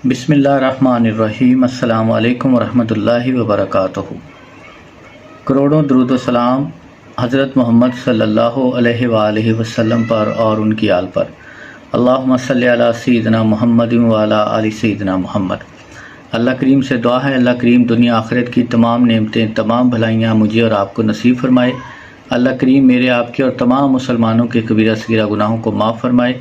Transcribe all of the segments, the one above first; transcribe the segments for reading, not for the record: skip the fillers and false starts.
بسم اللہ الرحمن الرحیم۔ السلام علیکم ورحمۃ اللہ وبرکاتہ۔ کروڑوں درود و سلام حضرت محمد صلی اللہ علیہ وآلہ وسلم پر اور ان کی آل پر۔ اللہم صلی علی سیدنا محمد وعلی آل سیدنا محمد۔ اللہ کریم سے دعا ہے اللہ کریم دنیا آخرت کی تمام نعمتیں، تمام بھلائیاں مجھے اور آپ کو نصیب فرمائے۔ اللہ کریم میرے آپ کے اور تمام مسلمانوں کے کبیرہ صغیرہ گناہوں کو معاف فرمائے۔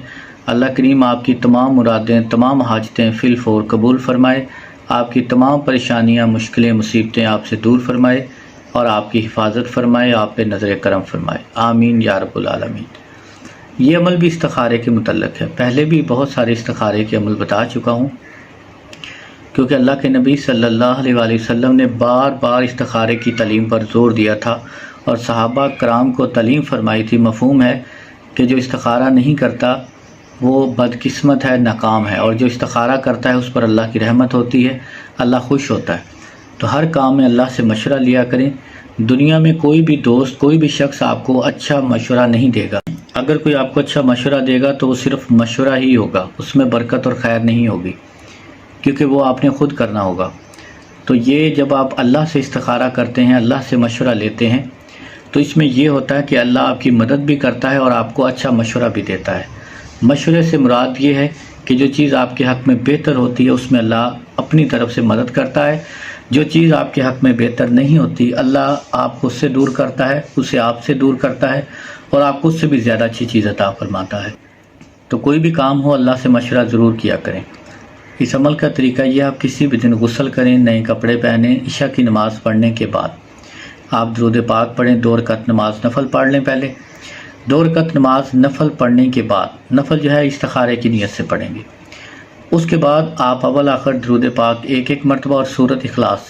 اللہ کریم آپ کی تمام مرادیں، تمام حاجتیں فی الفور قبول فرمائے۔ آپ کی تمام پریشانیاں، مشکلیں، مصیبتیں آپ سے دور فرمائے اور آپ کی حفاظت فرمائے، آپ پہ نظر کرم فرمائے، آمین یا رب العالمین۔ یہ عمل بھی استخارے کے متعلق ہے۔ پہلے بھی بہت سارے استخارے کے عمل بتا چکا ہوں، کیونکہ اللہ کے نبی صلی اللہ علیہ وآلہ وسلم نے بار بار استخارے کی تعلیم پر زور دیا تھا اور صحابہ کرام کو تعلیم فرمائی تھی۔ مفہوم ہے کہ جو استخارہ نہیں کرتا وہ بدقسمت ہے، ناکام ہے، اور جو استخارہ کرتا ہے اس پر اللہ کی رحمت ہوتی ہے، اللہ خوش ہوتا ہے۔ تو ہر کام میں اللہ سے مشورہ لیا کریں۔ دنیا میں کوئی بھی دوست، کوئی بھی شخص آپ کو اچھا مشورہ نہیں دے گا۔ اگر کوئی آپ کو اچھا مشورہ دے گا تو وہ صرف مشورہ ہی ہوگا، اس میں برکت اور خیر نہیں ہوگی، کیونکہ وہ آپ نے خود کرنا ہوگا۔ تو یہ جب آپ اللہ سے استخارہ کرتے ہیں، اللہ سے مشورہ لیتے ہیں، تو اس میں یہ ہوتا ہے کہ اللہ آپ کی مدد بھی کرتا ہے اور آپ کو اچھا مشورہ بھی دیتا ہے۔ مشورے سے مراد یہ ہے کہ جو چیز آپ کے حق میں بہتر ہوتی ہے اس میں اللہ اپنی طرف سے مدد کرتا ہے۔ جو چیز آپ کے حق میں بہتر نہیں ہوتی، اللہ آپ کو اس سے دور کرتا ہے، اسے آپ سے دور کرتا ہے اور آپ کو اس سے بھی زیادہ اچھی چیز عطا فرماتا ہے۔ تو کوئی بھی کام ہو اللہ سے مشورہ ضرور کیا کریں۔ اس عمل کا طریقہ یہ، آپ کسی بھی دن غسل کریں، نئے کپڑے پہنیں، عشاء کی نماز پڑھنے کے بعد آپ درود پاک پڑھیں، 2 رکعت نماز نفل پڑھ لیں۔ پہلے 2 رکعت نماز نفل پڑھنے کے بعد، نفل جو ہے استخارے کی نیت سے پڑھیں گے، اس کے بعد آپ اول آخر درود پاک ایک مرتبہ اور سورۃ اخلاص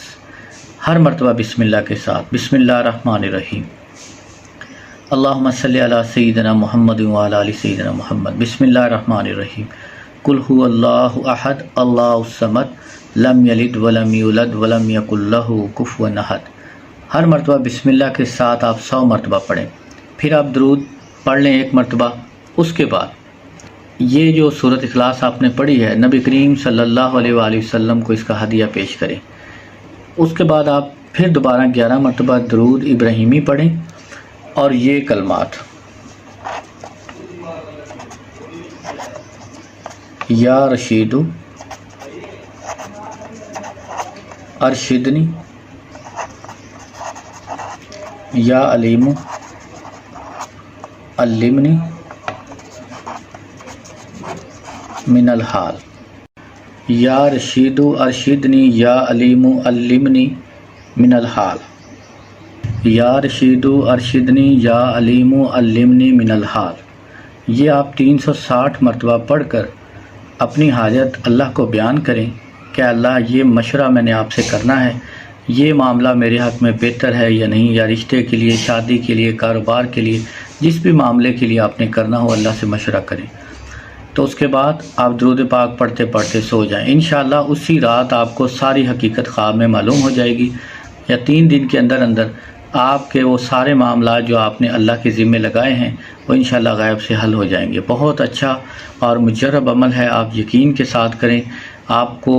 ہر مرتبہ بسم اللہ کے ساتھ۔ بسم اللہ الرحمن الرحیم۔ اللہم صلی علی سیدنا محمد وعلی آل سیدنا محمد۔ بسم اللہ الرحمن الرحیم۔ قل هو اللہ احد اللہ الصمد لم یلد ولم یولد ولم یکن لہ کفوا احد۔ ہر مرتبہ بسم اللہ کے ساتھ آپ 100 مرتبہ پڑھیں، پھر آپ درود پڑھ لیں 1 مرتبہ۔ اس کے بعد یہ جو سورۃ اخلاص آپ نے پڑھی ہے، نبی کریم صلی اللہ علیہ وآلہ وسلم کو اس کا ہدیہ پیش کریں۔ اس کے بعد آپ پھر دوبارہ 11 مرتبہ درود ابراہیمی پڑھیں اور یہ کلمات: یا رشید ارشدنی، یا علیم علمنی من الحال۔ یا رشید ارشدنی، یا علیم علمنی من الحال۔ یا رشید ارشدنی، یا علیم علمنی من الحال۔ یہ آپ 360 مرتبہ پڑھ کر اپنی حاجت اللہ کو بیان کریں کہ اللہ یہ مشورہ میں نے آپ سے کرنا ہے، یہ معاملہ میرے حق میں بہتر ہے یا نہیں، یا رشتے کے لیے، شادی کے لیے، کاروبار کے لیے، جس بھی معاملے کے لیے آپ نے کرنا ہو اللہ سے مشورہ کریں۔ تو اس کے بعد آپ درود پاک پڑھتے پڑھتے سو جائیں۔ انشاءاللہ اسی رات آپ کو ساری حقیقت خواب میں معلوم ہو جائے گی، یا 3 دن کے اندر اندر آپ کے وہ سارے معاملات جو آپ نے اللہ کے ذمے لگائے ہیں وہ انشاءاللہ غیب سے حل ہو جائیں گے۔ بہت اچھا اور مجرب عمل ہے، آپ یقین کے ساتھ کریں، آپ کو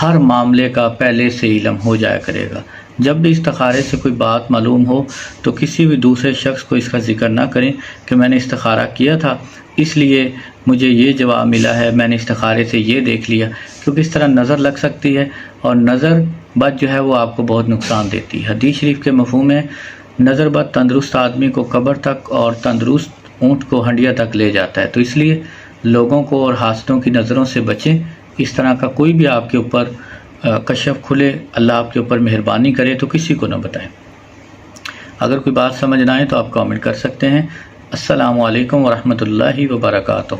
ہر معاملے کا پہلے سے علم ہو جایا کرے گا۔ جب بھی استخارے سے کوئی بات معلوم ہو تو کسی بھی دوسرے شخص کو اس کا ذکر نہ کریں کہ میں نے استخارہ کیا تھا اس لیے مجھے یہ جواب ملا ہے، میں نے استخارے سے یہ دیکھ لیا، کیونکہ اس طرح نظر لگ سکتی ہے، اور نظر بد جو ہے وہ آپ کو بہت نقصان دیتی ہے۔ حدیث شریف کے مفہوم ہے نظر بد تندرست آدمی کو قبر تک اور تندرست اونٹ کو ہنڈیا تک لے جاتا ہے۔ تو اس لیے لوگوں کو اور حاسدوں کی نظروں سے بچیں۔ اس طرح کا کوئی بھی آپ کے اوپر کشف کھلے، اللہ آپ کے اوپر مہربانی کرے تو کسی کو نہ بتائیں۔ اگر کوئی بات سمجھ نہ آئے تو آپ کامنٹ کر سکتے ہیں۔ السلام علیکم ورحمۃ اللہ وبرکاتہ۔